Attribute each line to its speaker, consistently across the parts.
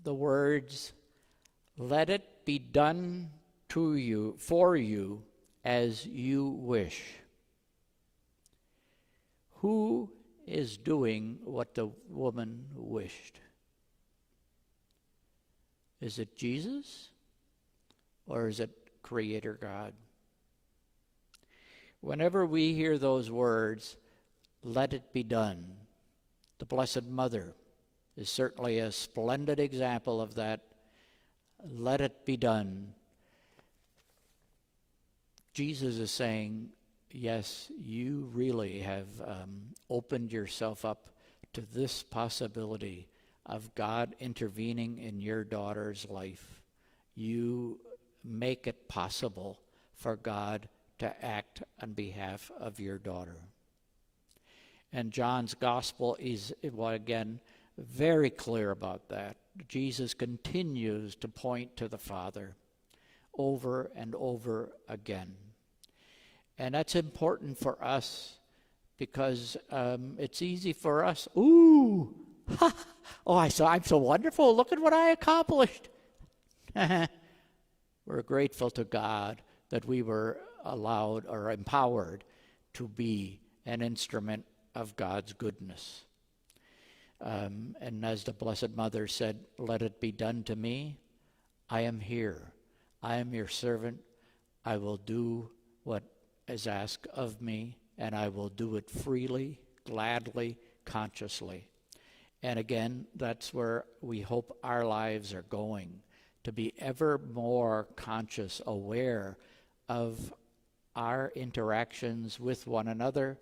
Speaker 1: the words, "Let it be done to you, for you, as you wish." Who is doing what the woman wished? Is it Jesus or is it Creator God? Whenever we hear those words, "Let it be done," the Blessed Mother is certainly a splendid example of that. Let it be done. Jesus is saying, yes, you really have opened yourself up to this possibility of God intervening in your daughter's life. You make it possible for God to act on behalf of your daughter. And John's gospel is, well, again, very clear about that. Jesus continues to point to the Father over and over again. And that's important for us because it's easy for us. Ooh, ha, oh, I'm so wonderful. Look at what I accomplished. We're grateful to God that we were allowed or empowered to be an instrument of God's goodness. And as the Blessed Mother said, "Let it be done to me. I am here. I am your servant. I will do what is asked of me, and I will do it freely, gladly, consciously." And again, that's where we hope our lives are going, to be ever more conscious, aware of our interactions with one another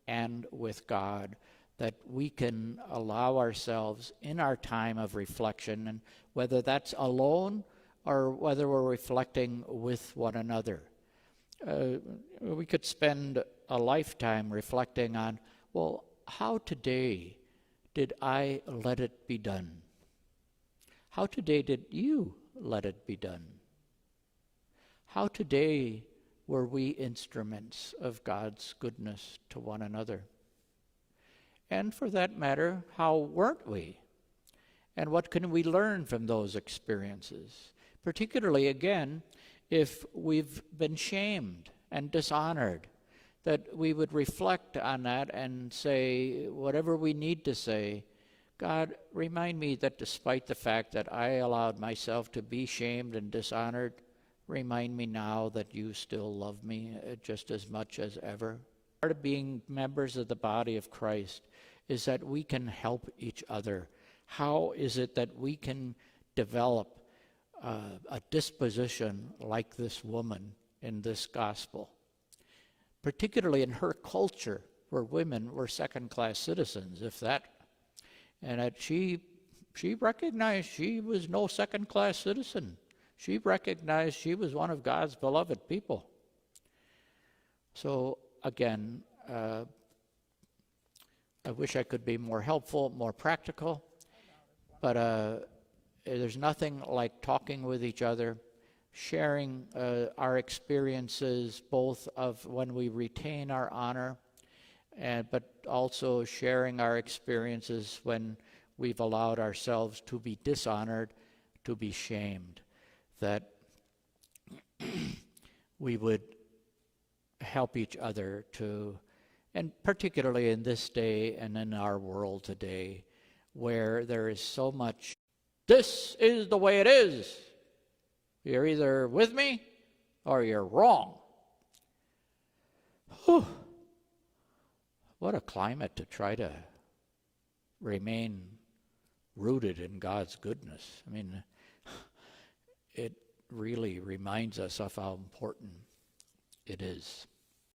Speaker 1: and with God, that we can allow ourselves in our time of reflection, and whether that's alone or whether we're reflecting with one another. We could spend a lifetime reflecting on, well, how today did I let it be done? How today did you let it be done? How today were we instruments of God's goodness to one another? And for that matter, how weren't we? And what can we learn from those experiences? Particularly, again, if we've been shamed and dishonored, that we would reflect on that and say whatever we need to say. God, remind me that despite the fact that I allowed myself to be shamed and dishonored, remind me now that you still love me just as much as ever. Part of being members of the body of Christ is that we can help each other. How is it that we can develop a disposition like this woman in this gospel? Particularly in her culture, where women were second-class citizens, if that. And that she recognized she was no second-class citizen. She recognized she was one of God's beloved people. So again, I wish I could be more helpful, more practical, but there's nothing like talking with each other, sharing our experiences, both of when we retain our honor, but also sharing our experiences when we've allowed ourselves to be dishonored, to be shamed, that we would help each other to, and particularly in this day and in our world today, where there is so much, this is the way it is. You're either with me or you're wrong. Whew. What a climate to try to remain rooted in God's goodness. I mean, it really reminds us of how important it is.